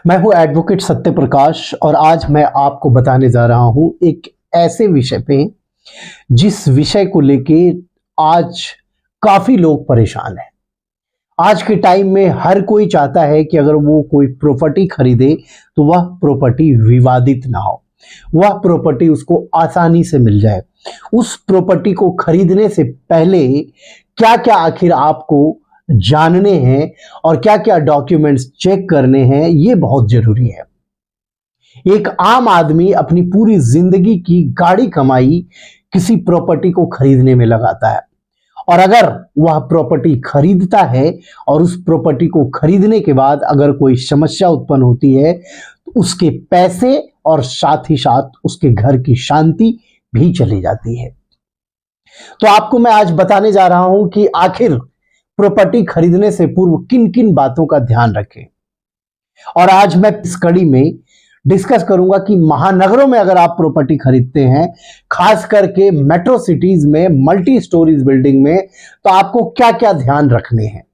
मैं हूं एडवोकेट सत्य प्रकाश और आज मैं आपको बताने जा रहा हूं एक ऐसे विषय पे जिस विषय को लेके आज काफी लोग परेशान हैं। आज के टाइम में हर कोई चाहता है कि अगर वो कोई प्रॉपर्टी खरीदे तो वह प्रॉपर्टी विवादित ना हो, वह प्रॉपर्टी उसको आसानी से मिल जाए। उस प्रॉपर्टी को खरीदने से पहले क्या क्या आखिर आपको जानने हैं और क्या क्या डॉक्यूमेंट्स चेक करने हैं, ये बहुत जरूरी है। एक आम आदमी अपनी पूरी जिंदगी की गाढ़ी कमाई किसी प्रॉपर्टी को खरीदने में लगाता है और अगर वह प्रॉपर्टी खरीदता है और उस प्रॉपर्टी को खरीदने के बाद अगर कोई समस्या उत्पन्न होती है तो उसके पैसे और साथ ही साथ उसके घर की शांति भी चली जाती है। तो आपको मैं आज बताने जा रहा हूं कि आखिर प्रॉपर्टी खरीदने से पूर्व किन किन बातों का ध्यान रखें। और आज मैं इस कड़ी में डिस्कस करूंगा कि महानगरों में अगर आप प्रॉपर्टी खरीदते हैं, खास करके मेट्रो सिटीज में मल्टी स्टोरीज बिल्डिंग में, तो आपको क्या क्या ध्यान रखने हैं।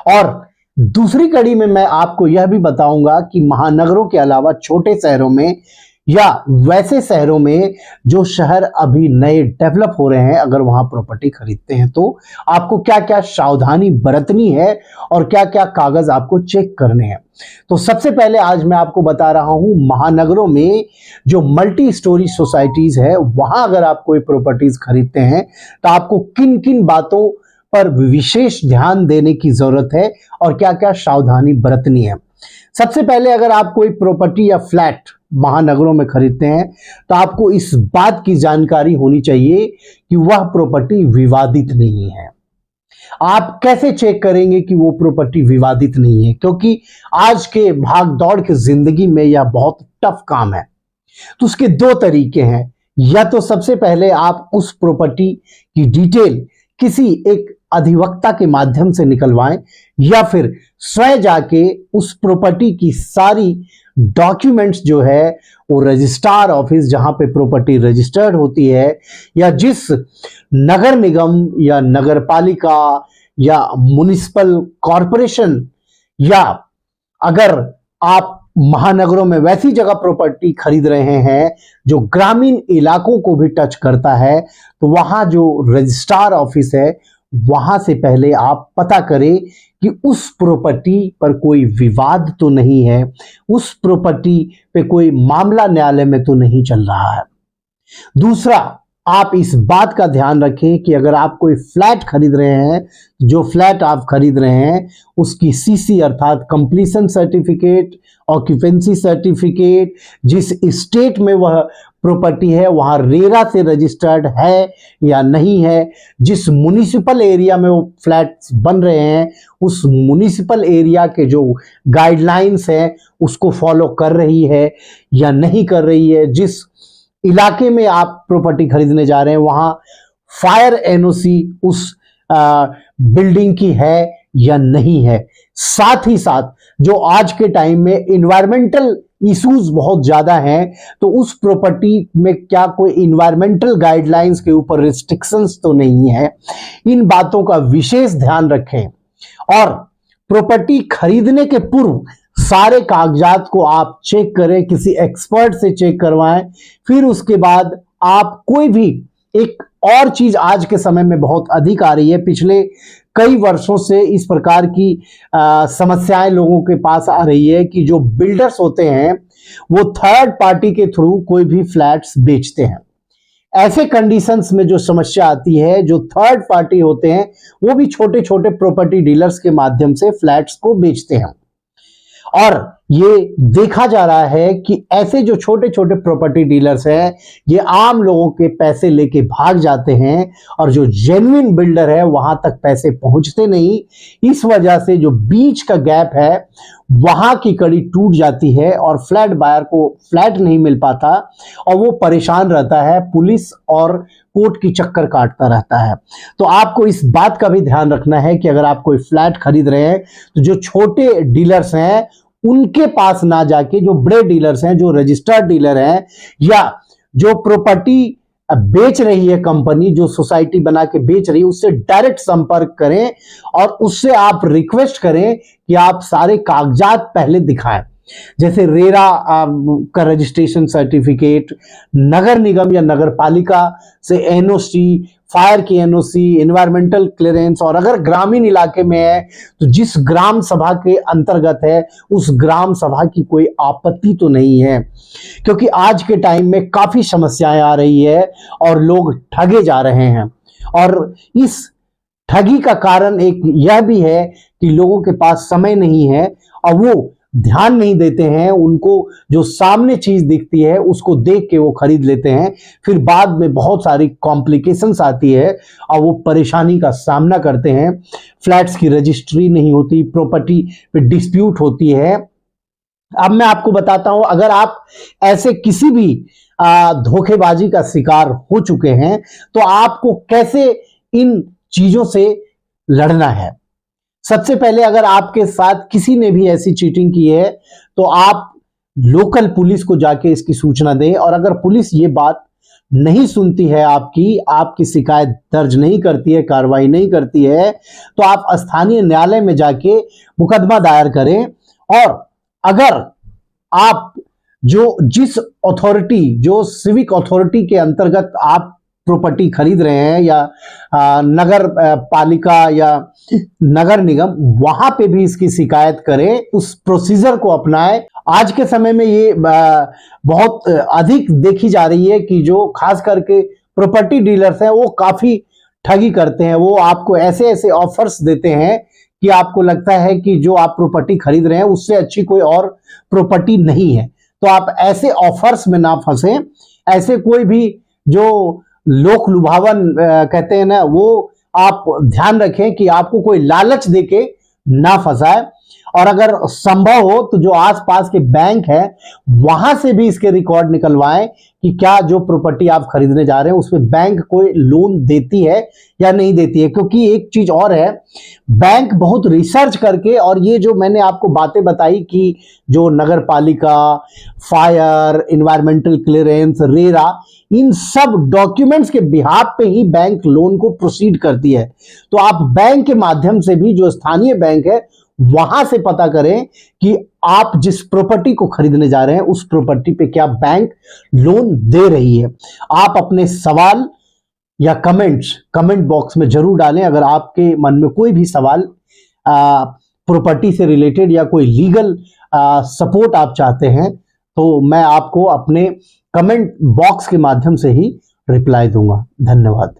और दूसरी कड़ी में मैं आपको यह भी बताऊंगा कि महानगरों के अलावा छोटे शहरों में या वैसे शहरों में जो शहर अभी नए डेवलप हो रहे हैं, अगर वहां प्रॉपर्टी खरीदते हैं तो आपको क्या क्या सावधानी बरतनी है और क्या क्या कागज आपको चेक करने हैं। तो सबसे पहले आज मैं आपको बता रहा हूं महानगरों में जो मल्टी स्टोरी सोसाइटीज है, वहां अगर आप कोई प्रॉपर्टीज खरीदते हैं तो आपको किन किन बातों पर विशेष ध्यान देने की जरूरत है और क्या क्या सावधानी बरतनी है। सबसे पहले अगर आप कोई प्रॉपर्टी या फ्लैट महानगरों में खरीदते हैं तो आपको इस बात की जानकारी होनी चाहिए कि वह प्रॉपर्टी विवादित नहीं है। आप कैसे चेक करेंगे कि वो प्रॉपर्टी विवादित नहीं है, क्योंकि आज के भाग दौड़ की जिंदगी में यह बहुत टफ काम है। तो उसके दो तरीके हैं, या तो सबसे पहले आप उस प्रॉपर्टी की डिटेल किसी एक अधिवक्ता के माध्यम से निकलवाएं या फिर स्वयं जाके उस प्रॉपर्टी की सारी डॉक्यूमेंट्स जो है वो रजिस्ट्रार ऑफिस जहां पे प्रॉपर्टी रजिस्टर्ड होती है या जिस नगर निगम या नगर पालिका या म्युनिसिपल कॉरपोरेशन या अगर आप महानगरों में वैसी जगह प्रॉपर्टी खरीद रहे हैं जो ग्रामीण इलाकों को भी टच करता है, तो वहां जो रजिस्ट्रार ऑफिस है वहां से पहले आप पता करें कि उस प्रॉपर्टी पर कोई विवाद तो नहीं है, उस प्रॉपर्टी पे कोई मामला न्यायालय में तो नहीं चल रहा है। दूसरा, आप इस बात का ध्यान रखें कि अगर आप कोई फ्लैट खरीद रहे हैं, जो फ्लैट आप खरीद रहे हैं उसकी सीसी अर्थात कंप्लीशन सर्टिफिकेट, ऑक्यूपेंसी सर्टिफिकेट, जिस स्टेट में वह प्रॉपर्टी है वहां रेरा से रजिस्टर्ड है या नहीं है, जिस म्युनिसिपल एरिया में वो फ्लैट्स बन रहे हैं उस म्युनिसिपल एरिया के जो गाइडलाइंस हैं उसको फॉलो कर रही है या नहीं कर रही है, जिस इलाके में आप प्रॉपर्टी खरीदने जा रहे हैं वहां फायर एनओसी उस बिल्डिंग की है या नहीं है। साथ ही साथ जो आज के टाइम में इन्वायरमेंटल इश्यूज बहुत ज्यादा हैं, तो उस प्रॉपर्टी में क्या कोई इन्वायरमेंटल गाइडलाइंस के ऊपर रिस्ट्रिक्शंस तो नहीं है। इन बातों का विशेष ध्यान रखें और प्रॉपर्टी खरीदने के पूर्व सारे कागजात को आप चेक करें, किसी एक्सपर्ट से चेक करवाएं। फिर उसके बाद आप कोई भी एक और चीज आज के समय में बहुत अधिक आ रही है, पिछले कई वर्षों से इस प्रकार की समस्याएं लोगों के पास आ रही है कि जो बिल्डर्स होते हैं वो थर्ड पार्टी के थ्रू कोई भी फ्लैट्स बेचते हैं। ऐसे कंडीशंस में जो समस्या आती है, जो थर्ड पार्टी होते हैं वो भी छोटे छोटे प्रॉपर्टी डीलर्स के माध्यम से फ्लैट्स को बेचते हैं और ये देखा जा रहा है कि ऐसे जो छोटे छोटे प्रॉपर्टी डीलर्स हैं ये आम लोगों के पैसे लेके भाग जाते हैं और जो जेन्युइन बिल्डर है वहां तक पैसे पहुंचते नहीं। इस वजह से जो बीच का गैप है वहां की कड़ी टूट जाती है और फ्लैट बायर को फ्लैट नहीं मिल पाता और वो परेशान रहता है, पुलिस और कोर्ट की चक्कर काटता रहता है। तो आपको इस बात का भी ध्यान रखना है कि अगर आप कोई फ्लैट खरीद रहे हैं तो जो छोटे डीलर्स हैं उनके पास ना जाके जो बड़े डीलर्स हैं, जो रजिस्टर्ड डीलर हैं या जो प्रॉपर्टी बेच रही है कंपनी, जो सोसाइटी बना के बेच रही है, उससे डायरेक्ट संपर्क करें और उससे आप रिक्वेस्ट करें कि आप सारे कागजात पहले दिखाएं, जैसे रेरा का रजिस्ट्रेशन सर्टिफिकेट, नगर निगम या नगर पालिका से एनओसी, फायर की एनओसी, एनवायरमेंटल क्लियरेंस, और अगर ग्रामीण इलाके में है तो जिस ग्राम सभा के अंतर्गत है उस ग्राम सभा की कोई आपत्ति तो नहीं है, क्योंकि आज के टाइम में काफी समस्याएं आ रही है और लोग ठगे जा रहे हैं। और इस ठगी का कारण एक यह भी है कि लोगों के पास समय नहीं है और वो ध्यान नहीं देते हैं, उनको जो सामने चीज दिखती है उसको देख के वो खरीद लेते हैं, फिर बाद में बहुत सारी कॉम्प्लिकेशंस आती है और वो परेशानी का सामना करते हैं। फ्लैट्स की रजिस्ट्री नहीं होती, प्रॉपर्टी पे डिस्प्यूट होती है। अब मैं आपको बताता हूं, अगर आप ऐसे किसी भी धोखेबाजी का शिकार हो चुके हैं तो आपको कैसे इन चीजों से लड़ना है। सबसे पहले, अगर आपके साथ किसी ने भी ऐसी चीटिंग की है तो आप लोकल पुलिस को जाके इसकी सूचना दें, और अगर पुलिस ये बात नहीं सुनती है, आपकी शिकायत दर्ज नहीं करती है, कार्रवाई नहीं करती है, तो आप स्थानीय न्यायालय में जाके मुकदमा दायर करें। और अगर आप जिस अथॉरिटी, जो सिविक अथॉरिटी के अंतर्गत आप प्रॉपर्टी खरीद रहे हैं, या नगर पालिका या नगर निगम, वहां पे भी इसकी शिकायत करें, उस प्रोसीजर को अपनाएं। आज के समय में ये बहुत अधिक देखी जा रही है कि जो खास करके प्रॉपर्टी डीलर्स हैं वो काफी ठगी करते हैं। वो आपको ऐसे ऐसे ऑफर्स देते हैं कि आपको लगता है कि जो आप प्रॉपर्टी खरीद रहे हैं उससे अच्छी कोई और प्रॉपर्टी नहीं है। तो आप ऐसे ऑफर्स में ना फंसे, ऐसे कोई भी जो लोक लुभावन कहते हैं ना, वो आप ध्यान रखें कि आपको कोई लालच देके ना फंसाए। और अगर संभव हो तो जो आसपास के बैंक है वहां से भी इसके रिकॉर्ड निकलवाएं कि क्या जो प्रॉपर्टी आप खरीदने जा रहे हैं उसमें बैंक कोई लोन देती है या नहीं देती है। क्योंकि एक चीज और है, बैंक बहुत रिसर्च करके, और ये जो मैंने आपको बातें बताई कि जो नगर पालिका, फायर, एनवायरमेंटल क्लियरेंस, रेरा, इन सब डॉक्यूमेंट्स के बिहाफ पे ही बैंक लोन को प्रोसीड करती है। तो आप बैंक के माध्यम से भी, जो स्थानीय बैंक है वहां से पता करें कि आप जिस प्रॉपर्टी को खरीदने जा रहे हैं उस प्रॉपर्टी पे क्या बैंक लोन दे रही है। आप अपने सवाल या कमेंट बॉक्स में जरूर डालें। अगर आपके मन में कोई भी सवाल प्रॉपर्टी से रिलेटेड या कोई लीगल सपोर्ट आप चाहते हैं तो मैं आपको अपने कमेंट बॉक्स के माध्यम से ही रिप्लाई दूंगा। धन्यवाद।